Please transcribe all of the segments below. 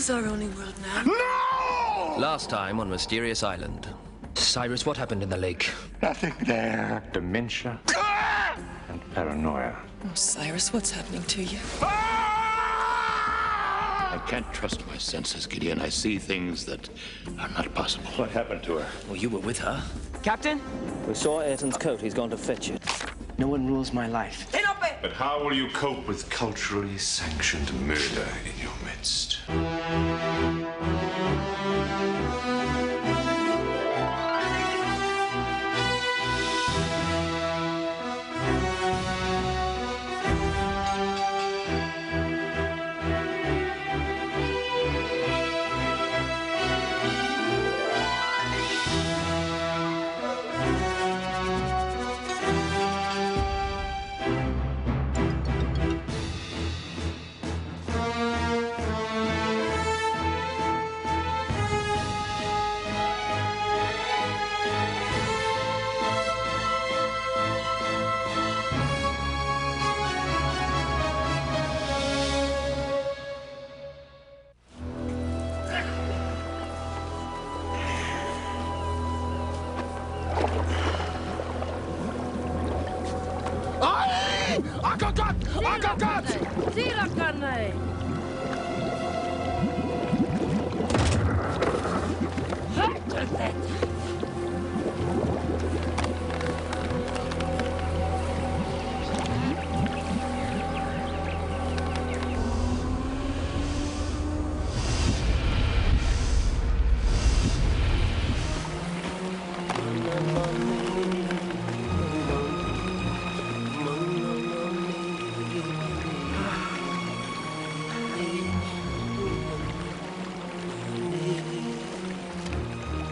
this our only world now? No! Last time on Mysterious Island. Cyrus, what happened in the lake? Nothing there. Dementia and paranoia. Oh, Cyrus, what's happening to you? I can't trust my senses, Gideon. I see things that are not possible. What happened to her? Well, you were with her. Captain? We saw Ayrton's coat. He's gone to fetch it. No one rules my life. But how will you cope with culturally sanctioned murder in your midst?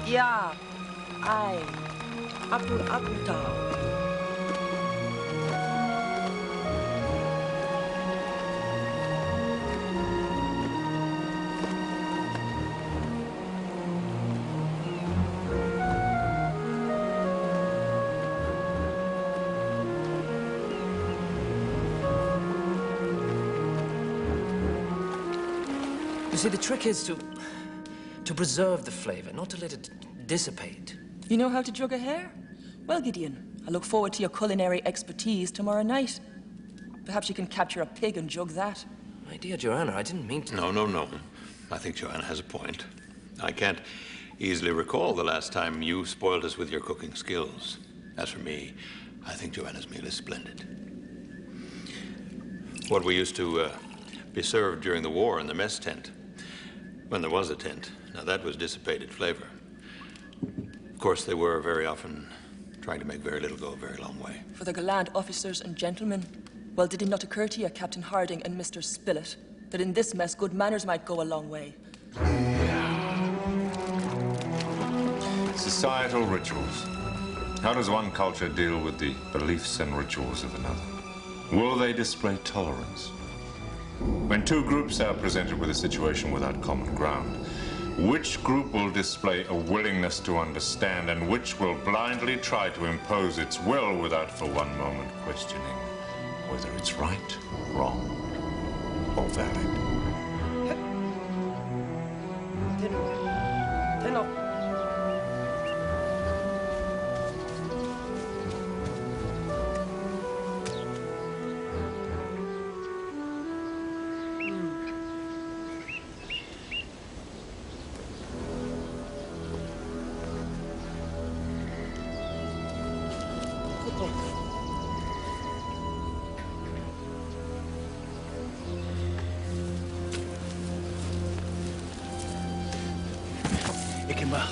Yeah, Apu Tau. You see, the trick is to preserve the flavor, not to let it dissipate. You know how to jug a hare? Well, Gideon, I look forward to your culinary expertise tomorrow night. Perhaps you can capture a pig and jug that. My dear Joanna, I didn't mean to... No. I think Joanna has a point. I can't easily recall the last time you spoiled us with your cooking skills. As for me, I think Joanna's meal is splendid. What we used to be served during the war in the mess tent, when there was a tent, now that was dissipated flavor. Of course, they were very often trying to make very little go a very long way. For the gallant officers and gentlemen, well, did it not occur to you, Captain Harding and Mr. Spilett, that in this mess good manners might go a long way? Societal rituals. How does one culture deal with the beliefs and rituals of another? Will they display tolerance? When two groups are presented with a situation without common ground, which group will display a willingness to understand and which will blindly try to impose its will without for one moment questioning whether it's right, wrong, or valid? Ikemba,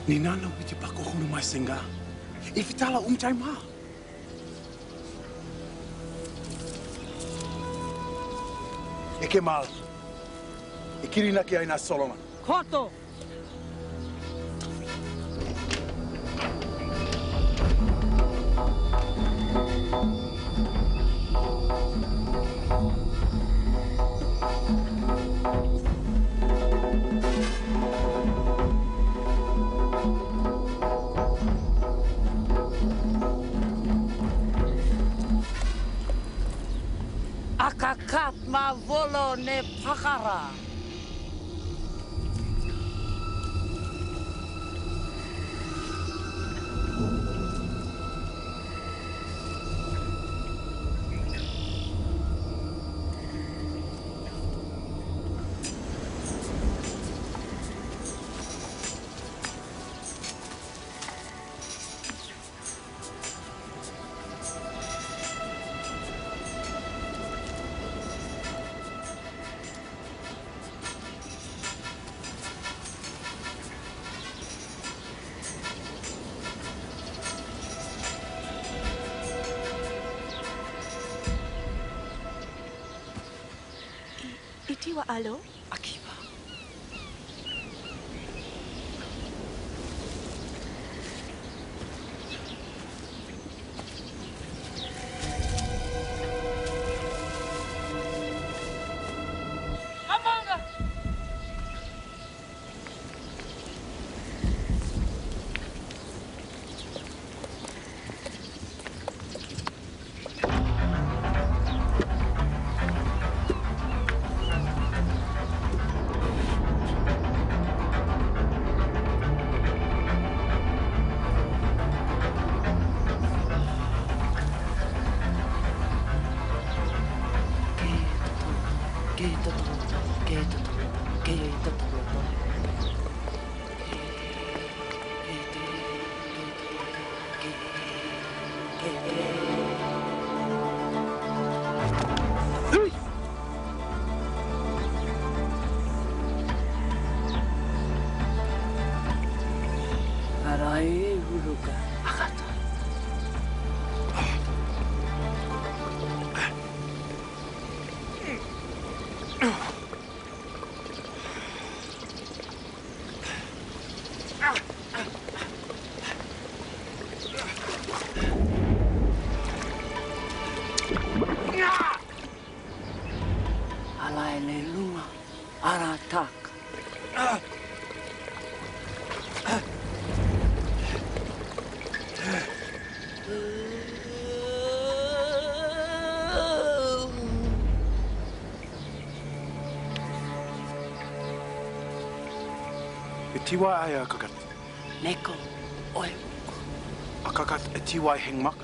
ni nana witi pakuhulu masenga. Ifitala umtaima. Ikemal, ikirina ki aina Solomon. Koto! Akakat ma volo ne pakara. Tiwa alo? Akiba. Arai huluka akata. Alai le lunga aratak. Tiwa ai akakat. Neko oi. Akakat tiwa hengmak.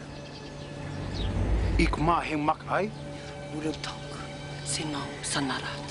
Ik ma hengmak ai. Ulutok sino sanarat.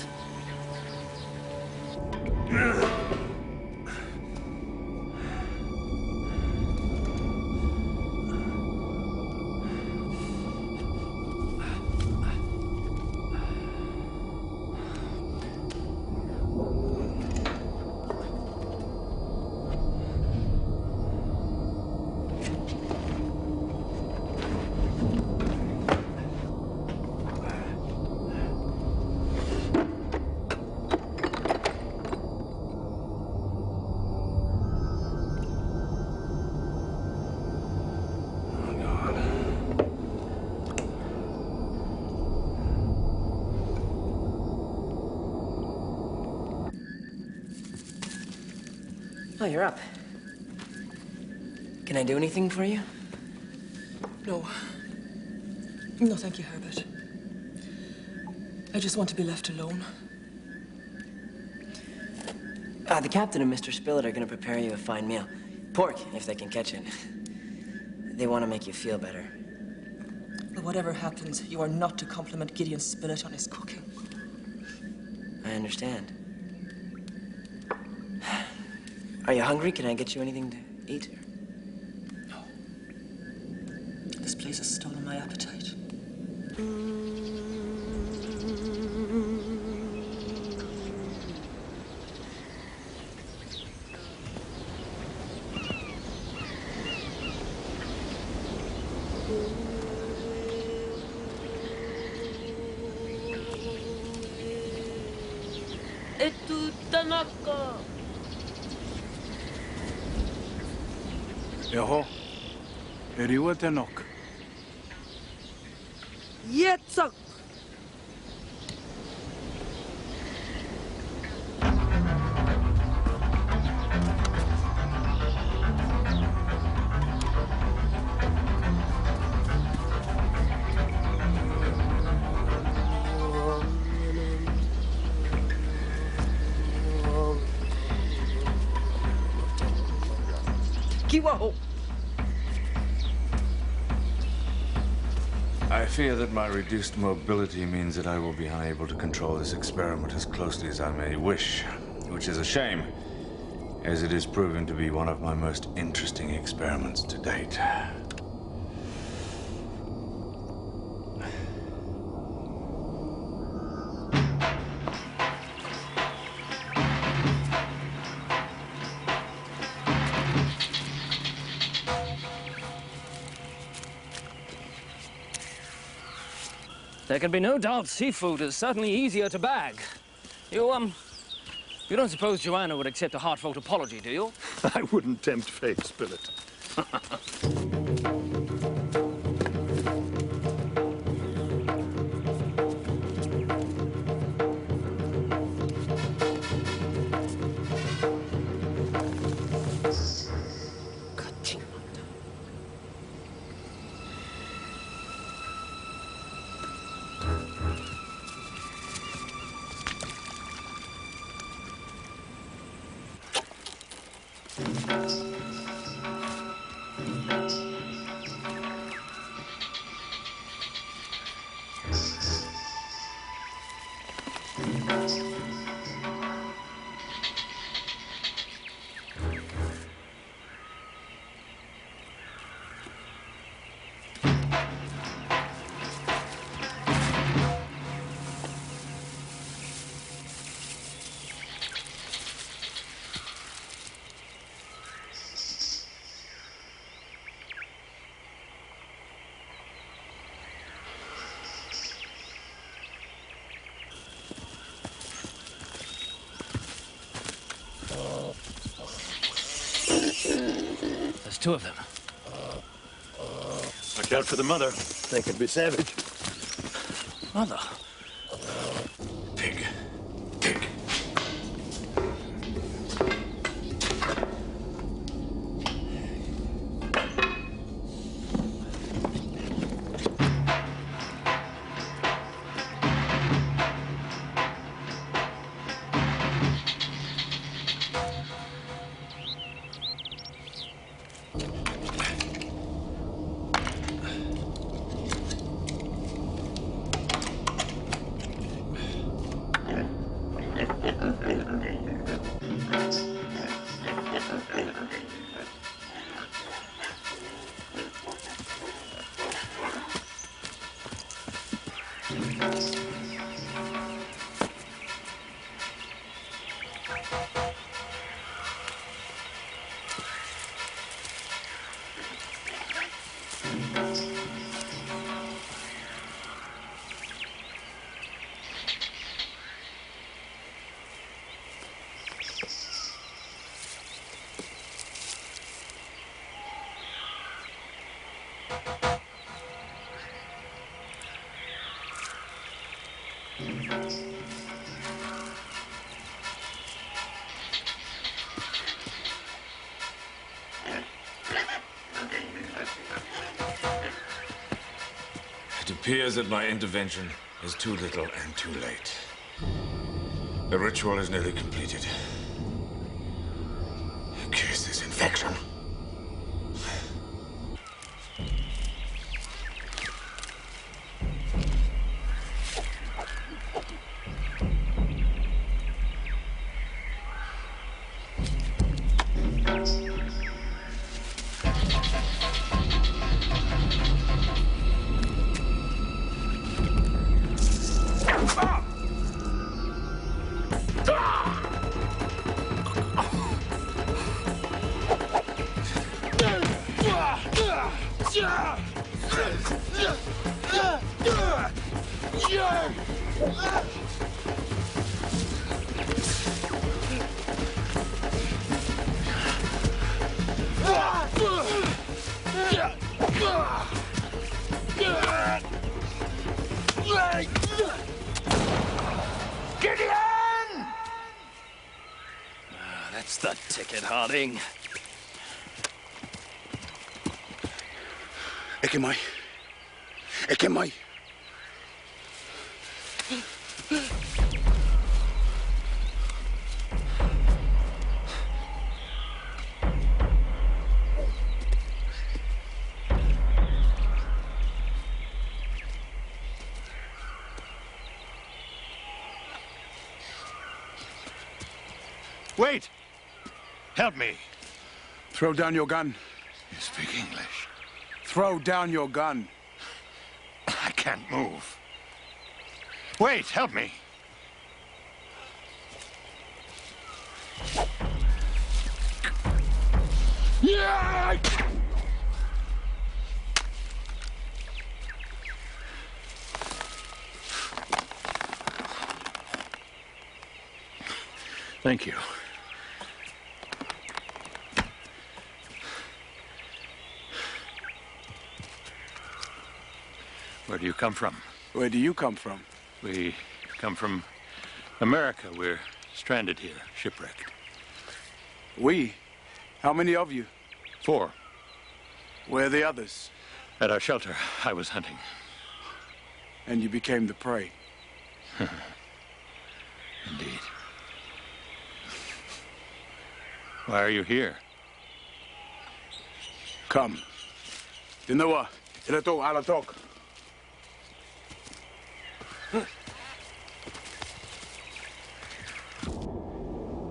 Oh, you're up. Can I do anything for you? No. No, thank you, Herbert. I just want to be left alone. The captain and Mr. Spillett are gonna prepare you a fine meal. Pork, if they can catch it. They want to make you feel better. But whatever happens, you are not to compliment Gideon Spillett on his cooking. I understand. Are you hungry? Can I get you anything to eat? No. This place has stolen my appetite. Etu Tanaka. Eho. Eriwa tenok. Yetzak. Kiwaho. I fear that my reduced mobility means that I will be unable to control this experiment as closely as I may wish, which is a shame, as it is proving to be one of my most interesting experiments to date. There can be no doubt seafood is certainly easier to bag. You don't suppose Joanna would accept a heartfelt apology, do you? I wouldn't tempt fate, Spilett. There's two of them. Watch out for the mother. They can be savage. Mother? Pig. Pig. It appears that my intervention is too little and too late. The ritual is nearly completed. Curse this infection. That's the ticket, Harding. Ekemai. Ekemai. Wait! Help me. Throw down your gun. You speak English. Throw down your gun. I can't move. Wait, help me. Yeah! Thank you. Where do you come from? Where do you come from? We come from America. We're stranded here, shipwrecked. We? How many of you? 4. Where are the others? At our shelter, I was hunting. And you became the prey. Indeed. Why are you here? Come. Dinawa, ilato, alatok.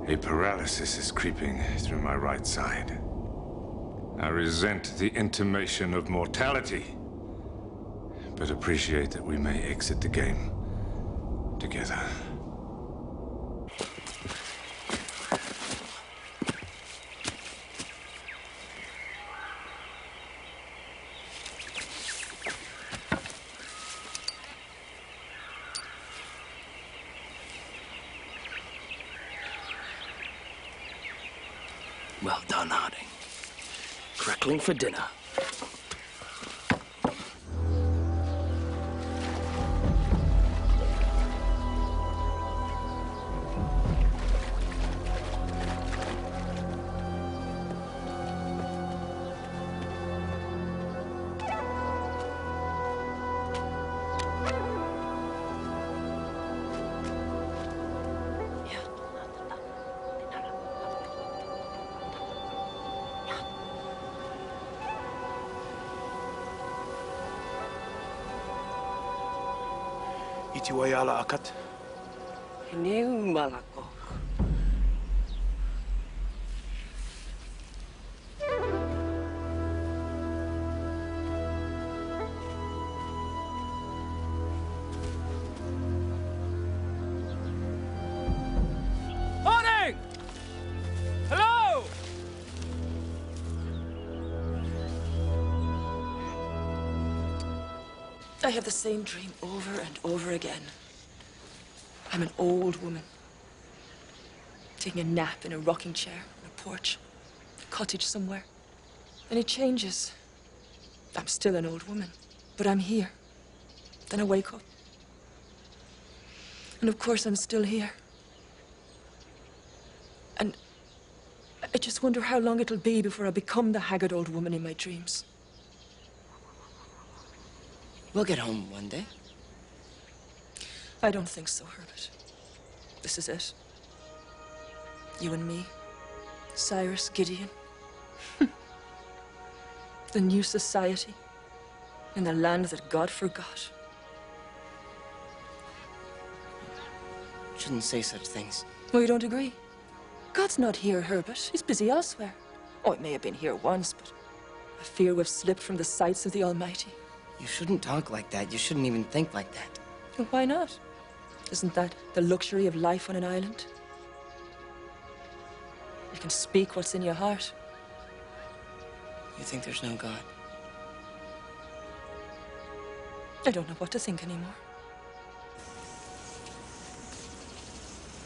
A paralysis is creeping through my right side. I resent the intimation of mortality, but appreciate that we may exit the game together. Well done, Harding. Crackling for dinner. Itiwayala akat. Hineu malako. Harding! Hello! I have the same dream over and over again. I'm an old woman, taking a nap in a rocking chair on a porch, a cottage somewhere. And it changes. I'm still an old woman, but I'm here. Then I wake up. And of course, I'm still here. And I just wonder how long it'll be before I become the haggard old woman in my dreams. We'll get home one day. I don't think so, Herbert. This is it. You and me, Cyrus, Gideon. The new society in the land that God forgot. Shouldn't say such things. Oh, you don't agree? God's not here, Herbert. He's busy elsewhere. Oh, he may have been here once, but I fear we've slipped from the sights of the Almighty. You shouldn't talk like that. You shouldn't even think like that. Well, why not? Isn't that the luxury of life on an island? You can speak what's in your heart. You think there's no God? I don't know what to think anymore.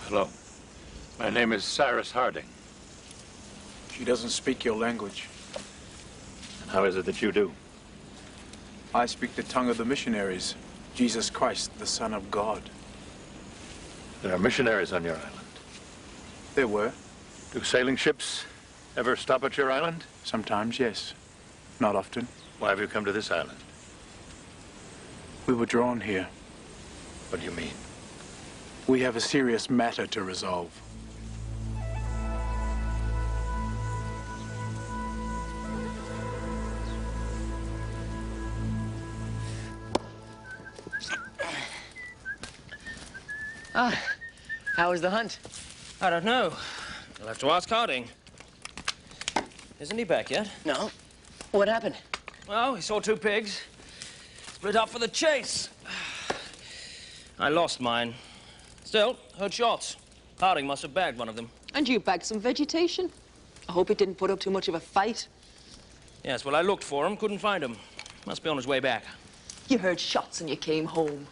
Hello. My name is Cyrus Harding. She doesn't speak your language. And how is it that you do? I speak the tongue of the missionaries. Jesus Christ, the Son of God. There are missionaries on your island. There were. Do sailing ships ever stop at your island? Sometimes, yes. Not often. Why have you come to this island? We were drawn here. What do you mean? We have a serious matter to resolve. How was the hunt? I don't know. You'll have to ask Harding. Isn't he back yet? No. What happened? Well, he saw 2 pigs. Split up for the chase. I lost mine. Still, heard shots. Harding must have bagged one of them. And you bagged some vegetation? I hope it didn't put up too much of a fight. Yes, well, I looked for him, couldn't find him. Must be on his way back. You heard shots and you came home.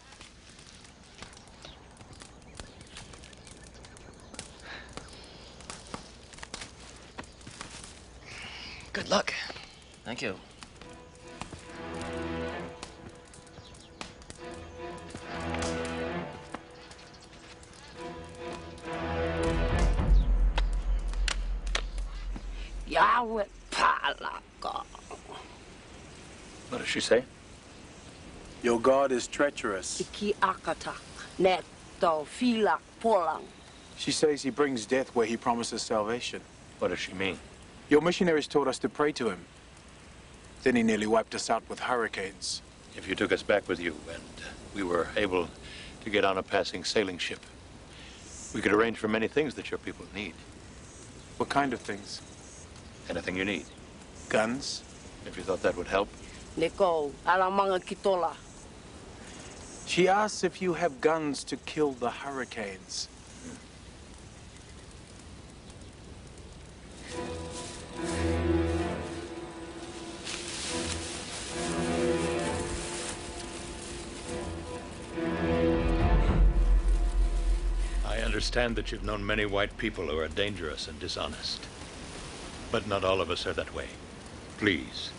Good luck. Thank you. Yahweh palaka. What does she say? Your God is treacherous. Iki akata. Neto filak polang. She says he brings death where he promises salvation. What does she mean? Your missionaries told us to pray to him. Then he nearly wiped us out with hurricanes. If you took us back with you and we were able to get on a passing sailing ship, we could arrange for many things that your people need. What kind of things? Anything you need. Guns? If you thought that would help. Neko alamanga kitola. She asks if you have guns to kill the hurricanes. I understand that you've known many white people who are dangerous and dishonest. But not all of us are that way. Please,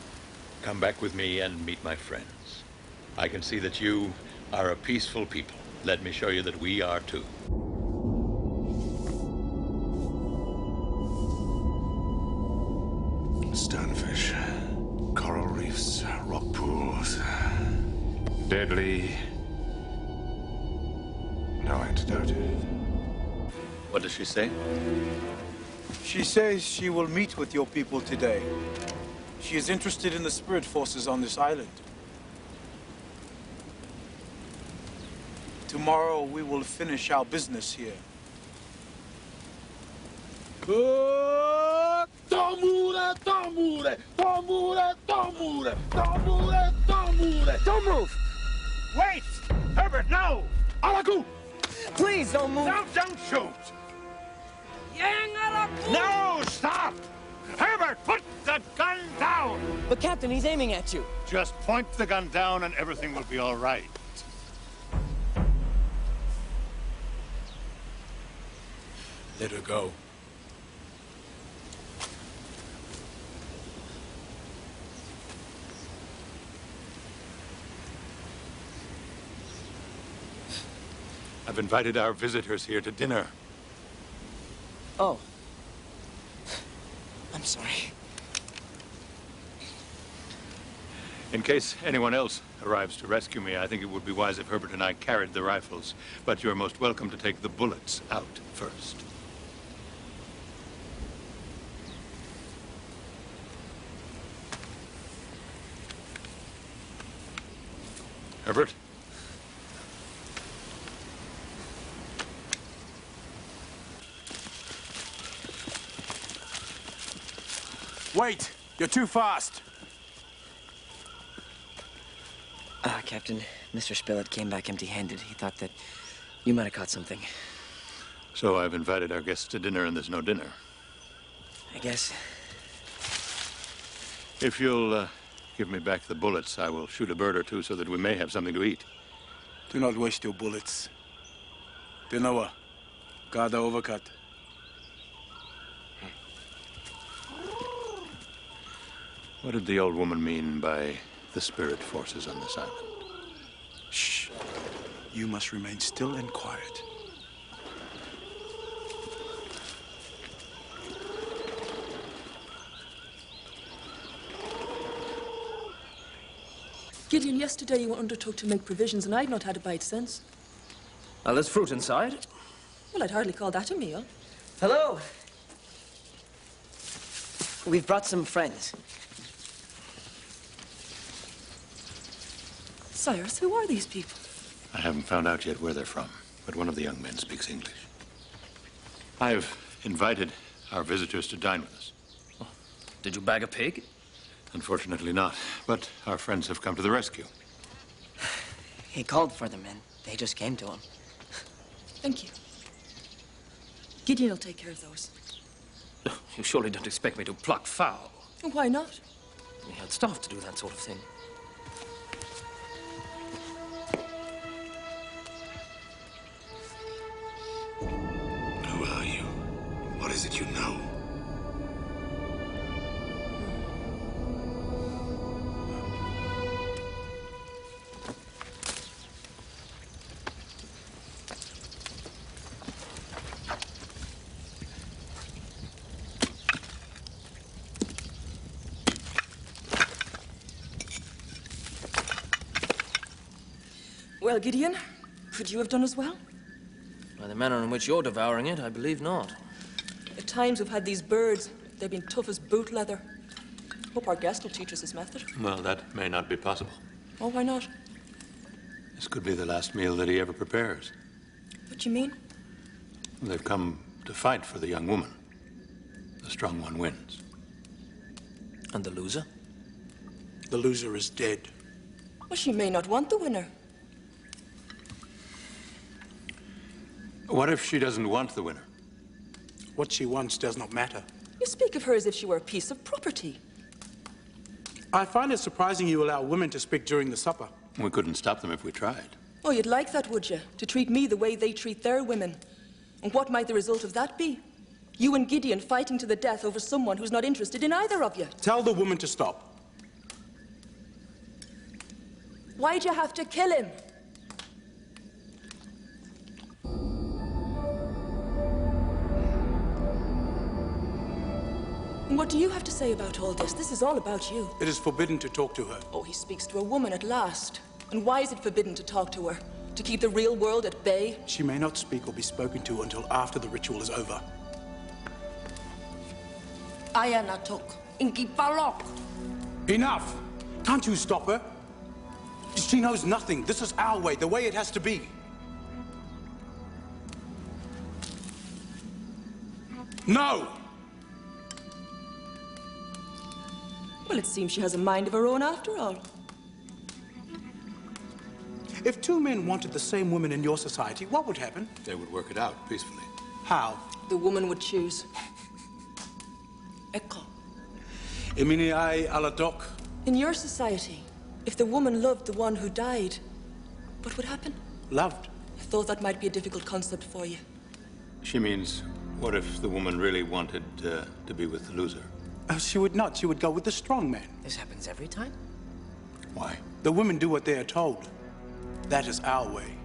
come back with me and meet my friends. I can see that you are a peaceful people. Let me show you that we are too. Stonefish, coral reefs, rock pools. Deadly. No antidote. What does she say? She says she will meet with your people today. She is interested in the spirit forces on this island. Tomorrow we will finish our business here. Don't move! Wait! Herbert, no! Alaku! Please don't move. No, don't shoot! Yang alaku! No, stop! Herbert, put the gun down! But Captain, he's aiming at you. Just point the gun down and everything will be all right. Let her go. I've invited our visitors here to dinner. Oh. I'm sorry. In case anyone else arrives to rescue me, I think it would be wise if Herbert and I carried the rifles. But you're most welcome to take the bullets out first. Herbert? Wait! You're too fast! Captain, Mr. Spilett came back empty-handed. He thought that you might have caught something. So I've invited our guests to dinner and there's no dinner. I guess. If you'll give me back the bullets, I will shoot a bird or two so that we may have something to eat. Do not waste your bullets. Dinawa, Gada overcut. What did the old woman mean by the spirit forces on this island? Shh. You must remain still and quiet. Gideon, yesterday you undertook to make provisions, and I've not had a bite since. Well, there's fruit inside. Well, I'd hardly call that a meal. Hello. We've brought some friends. Cyrus, who are these people? I haven't found out yet where they're from, but one of the young men speaks English. I've invited our visitors to dine with us. Oh, did you bag a pig? Unfortunately not, but our friends have come to the rescue. He called for them, and they just came to him. Thank you. Gideon will take care of those. You surely don't expect me to pluck fowl. Why not? We had staff to do that sort of thing. Who are you? What is it you know? Well, Gideon, could you have done as well? By the manner in which you're devouring it, I believe not. At times we've had these birds. They've been tough as boot leather. Hope our guest will teach us his method. Well, that may not be possible. Oh, why not? This could be the last meal that he ever prepares. What do you mean? They've come to fight for the young woman. The strong one wins. And the loser? The loser is dead. Well, she may not want the winner. What if she doesn't want the winner? What she wants does not matter. You speak of her as if she were a piece of property. I find it surprising you allow women to speak during the supper. We couldn't stop them if we tried. Oh, you'd like that, would you? To treat me the way they treat their women. And what might the result of that be? You and Gideon fighting to the death over someone who's not interested in either of you. Tell the woman to stop. Why'd you have to kill him? And what do you have to say about all this? This is all about you. It is forbidden to talk to her. Oh, he speaks to a woman at last. And why is it forbidden to talk to her? To keep the real world at bay? She may not speak or be spoken to until after the ritual is over. Ayanatok. Inki palok. Enough! Can't you stop her? She knows nothing. This is our way, the way it has to be. No! Well, it seems she has a mind of her own after all. If two men wanted the same woman in your society, what would happen? They would work it out peacefully. How? The woman would choose. Eko. Imini ai aladok. In your society, if the woman loved the one who died, what would happen? Loved. I thought that might be a difficult concept for you. She means, what if the woman really wanted to be with the loser? She would not. She would go with the strong man. This happens every time? Why? The women do what they are told. That is our way.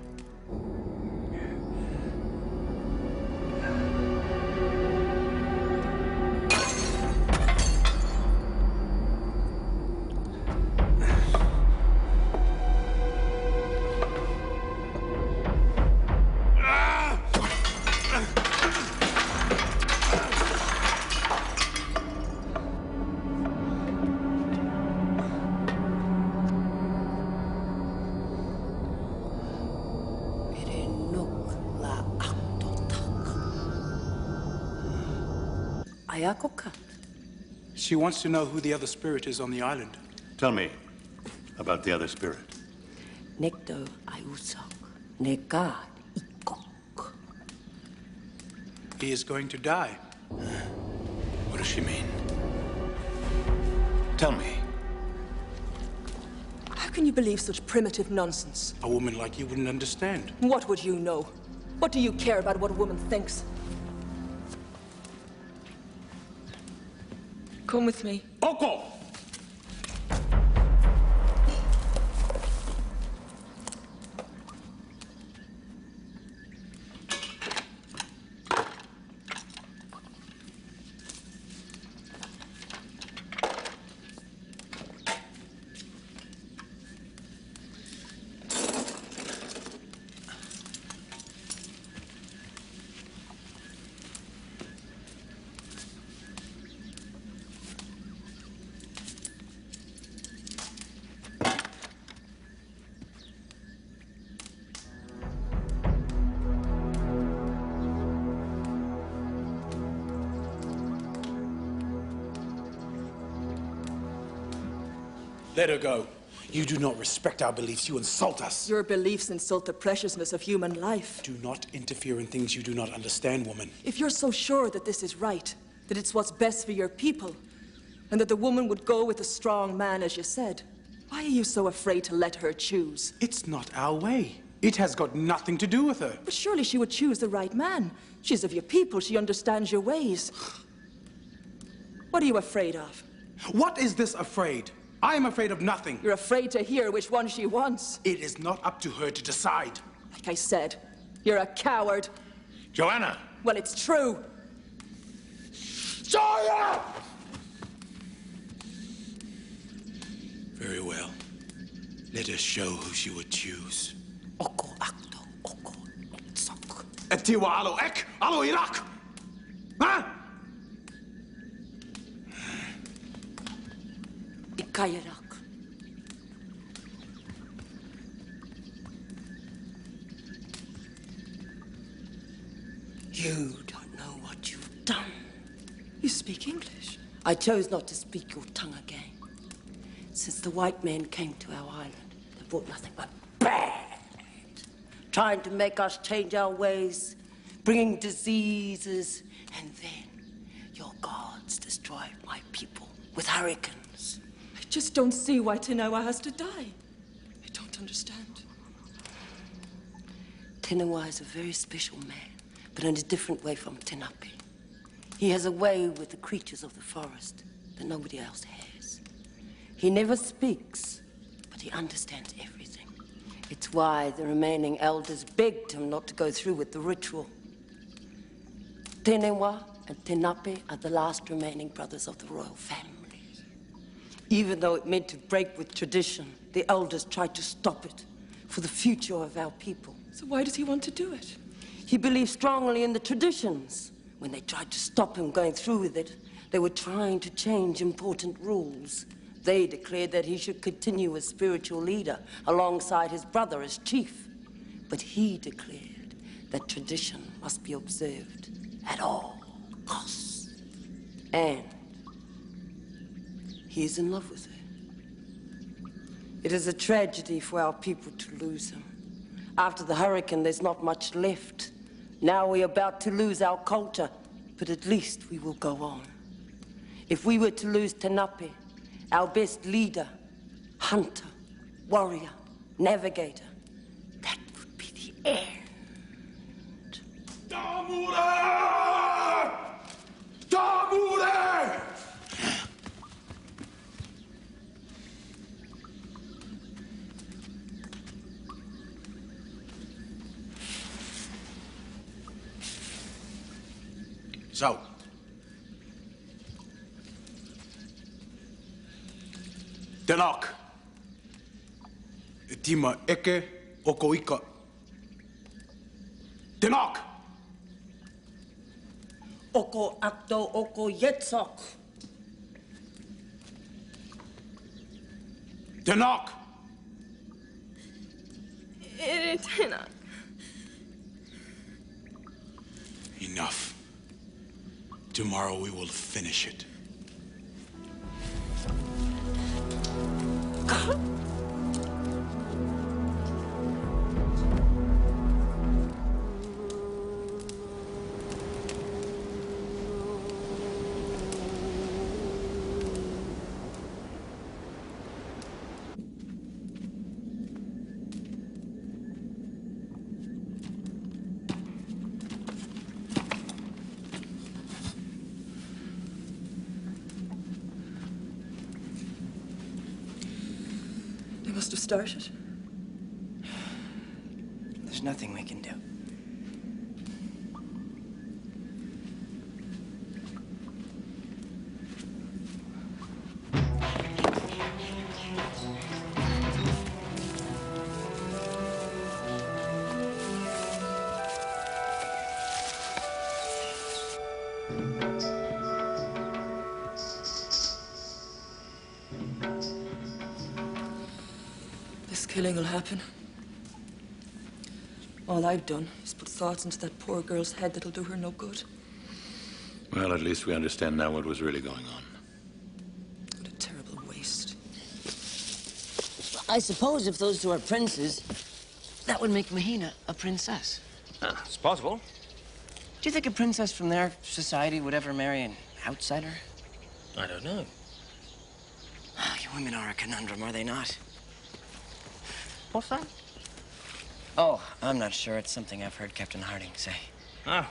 Ayakoka. She wants to know who the other spirit is on the island. Tell me about the other spirit. Nekto ayusok. Nekad ikok. He is going to die. What does she mean? Tell me. How can you believe such primitive nonsense? A woman like you wouldn't understand. What would you know? What do you care about what a woman thinks? Come with me. Oko! Let her go. You do not respect our beliefs. You insult us. Your beliefs insult the preciousness of human life. Do not interfere in things you do not understand, woman. If you're so sure that this is right, that it's what's best for your people, and that the woman would go with a strong man, as you said, why are you so afraid to let her choose? It's not our way. It has got nothing to do with her. But surely she would choose the right man. She's of your people. She understands your ways. What are you afraid of? What is this afraid? I am afraid of nothing. You're afraid to hear which one she wants. It is not up to her to decide. Like I said, you're a coward. Joanna! Well, it's true. Zoya! Very well. Let her show who she would choose. Oko akto, oko sok. Etiwa alo ek, alo Iraq. Huh? Ikayarak. You don't know what you've done. You speak English? I chose not to speak your tongue again. Since the white men came to our island, they brought nothing but bad. Trying to make us change our ways, bringing diseases, and then your gods destroyed my people with hurricanes. I just don't see why Tinawa has to die. I don't understand. Tinawa is a very special man, but in a different way from Tenape. He has a way with the creatures of the forest that nobody else has. He never speaks, but he understands everything. It's why the remaining elders begged him not to go through with the ritual. Tenewa and Tenape are the last remaining brothers of the royal family. Even though it meant to break with tradition, the elders tried to stop it for the future of our people. So why does he want to do it? He believed strongly in the traditions. When they tried to stop him going through with it, they were trying to change important rules. They declared that he should continue as spiritual leader alongside his brother as chief. But he declared that tradition must be observed at all costs. And he is in love with her. It is a tragedy for our people to lose him. After the hurricane, there's not much left. Now we're about to lose our culture, but at least we will go on. If we were to lose Tenape, our best leader, hunter, warrior, navigator, that would be the end. Damure! Damure! So, Tenak, Tima eke oko ika. Tenak! Oko akto oko yetzok. Tenak! Tenak. Enough. Tomorrow we will finish it. They must have started. There's nothing we can do. This killing will happen. All I've done is put thoughts into that poor girl's head that'll do her no good. Well, at least we understand now what was really going on. What a terrible waste. I suppose if those two are princes, that would make Mahina a princess. It's possible. Do you think a princess from their society would ever marry an outsider? I don't know. You women are a conundrum, are they not? What's that? Oh, I'm not sure. It's something I've heard Captain Harding say. Ah,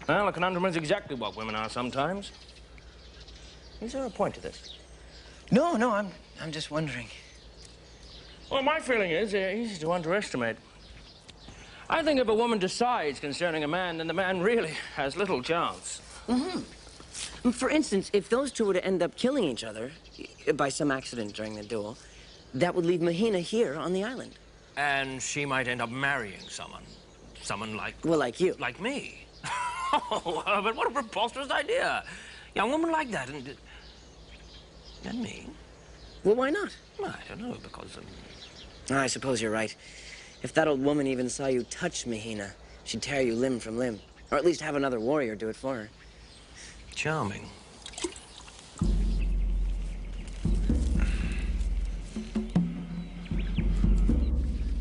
well, a conundrum is exactly what women are sometimes. Is there a point to this? No, I'm just wondering. Well, my feeling is they're easy to underestimate. I think if a woman decides concerning a man, then the man really has little chance. Mm-hmm. For instance, if those two were to end up killing each other by some accident during the duel, that would leave Mahina here on the island. And she might end up marrying someone. Someone like... Well, like you. Like me. Oh, but what a preposterous idea. Young woman like that and me. Well, why not? I don't know, because... I suppose you're right. If that old woman even saw you touch Mahina, she'd tear you limb from limb. Or at least have another warrior do it for her. Charming.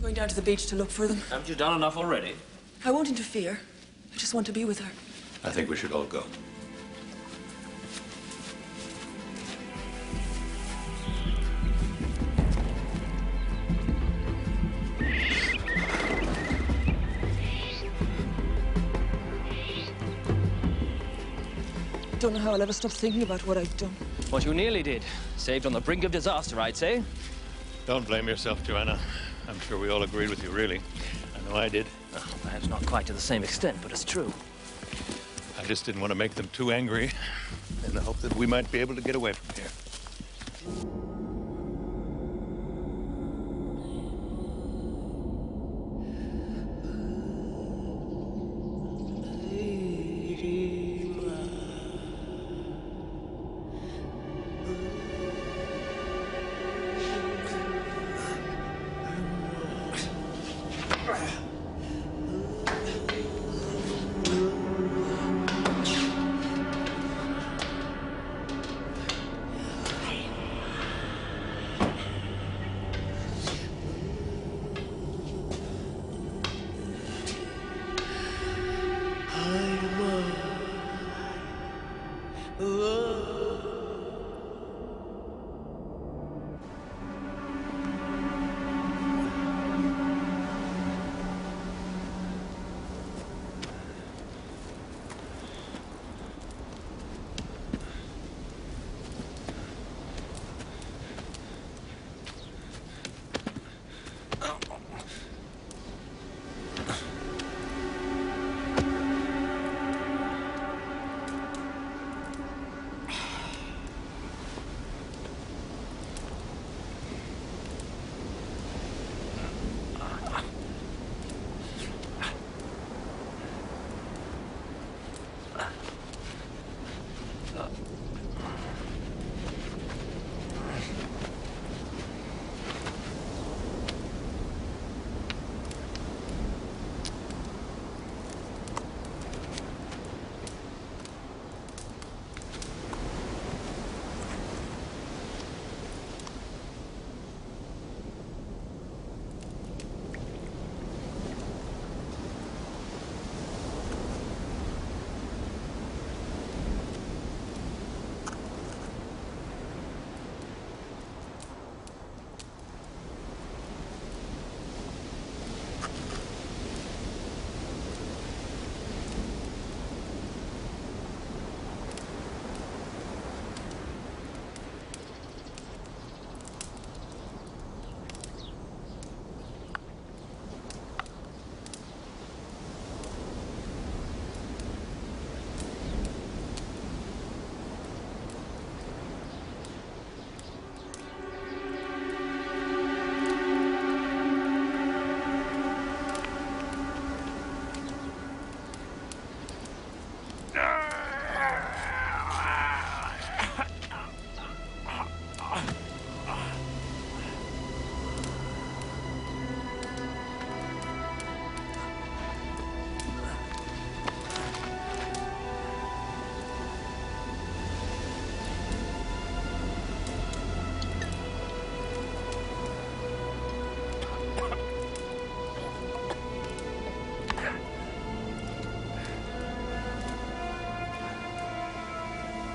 Going down to the beach to look for them. Haven't you done enough already? I won't interfere. I just want to be with her. I think we should all go. Don't know how I'll ever stop thinking about what I've done. What you nearly did. Saved on the brink of disaster, I'd say. Don't blame yourself, Joanna. I'm sure we all agreed with you, really. I know I did. Oh, perhaps not quite to the same extent, but it's true. I just didn't want to make them too angry in the hope that we might be able to get away from here.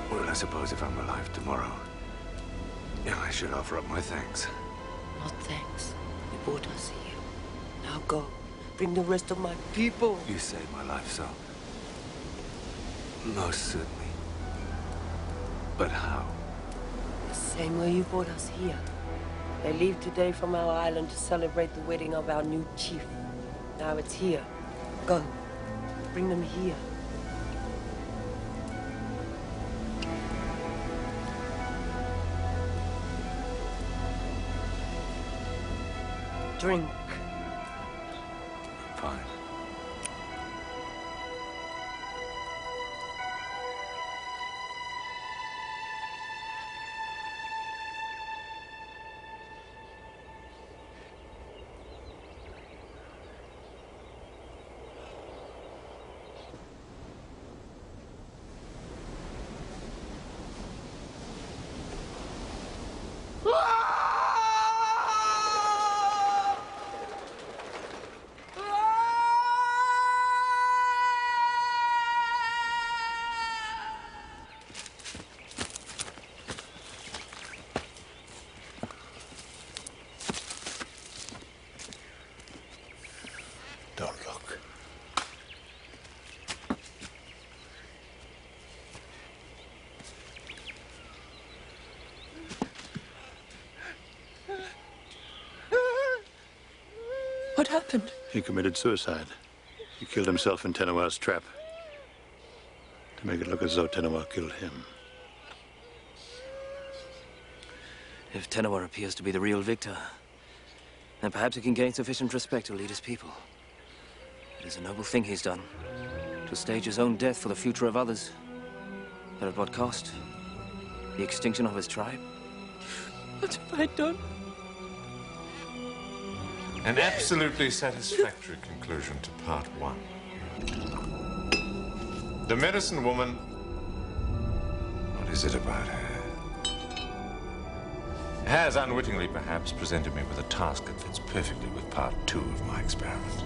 Well, I suppose if I'm alive tomorrow, yeah, I should offer up my thanks. No thanks. You brought us here. Now go. Bring the rest of my people. You saved my life, so... most certainly. But how? The same way you brought us here. They leave today from our island to celebrate the wedding of our new chief. Now it's here. Go. Bring them here. Drink. What happened? He committed suicide. He killed himself in Tenua's trap to make it look as though Tenua killed him. If Tenua appears to be the real victor, then perhaps he can gain sufficient respect to lead his people. It is a noble thing he's done, to stage his own death for the future of others. But at what cost? The extinction of his tribe? What have I done? An absolutely satisfactory conclusion to part one. The medicine woman. What is it about her? Has unwittingly, perhaps, presented me with a task that fits perfectly with part two of my experiment.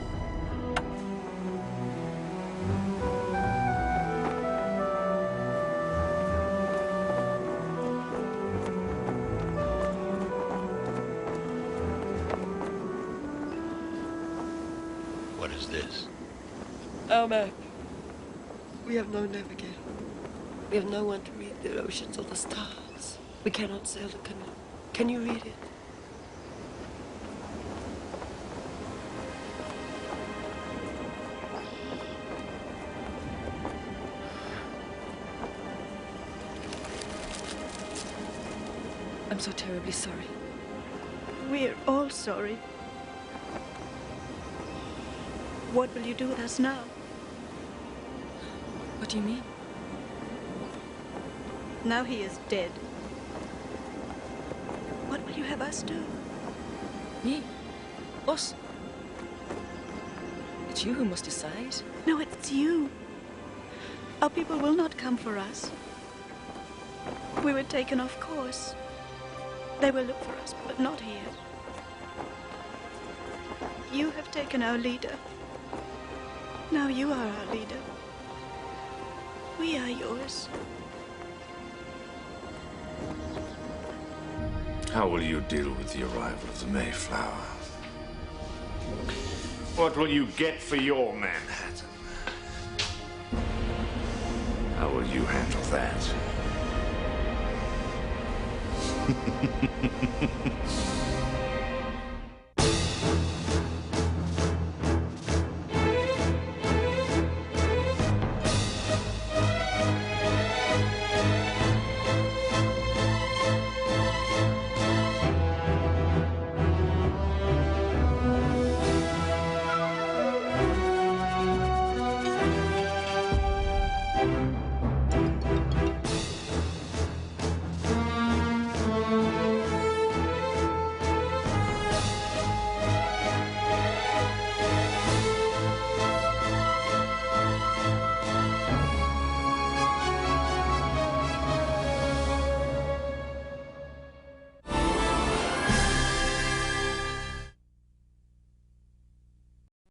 What is this? Our map. We have no navigator. We have no one to read the oceans or the stars. We cannot sail the canoe. Can you read it? I'm so terribly sorry. We're all sorry. What will you do with us now? What do you mean? Now he is dead. What will you have us do? Me? Us? It's you who must decide. No, it's you. Our people will not come for us. We were taken off course. They will look for us, but not here. You have taken our leader. Now you are our leader. We are yours. How will you deal with the arrival of the Mayflower? What will you get for your Manhattan? How will you handle that?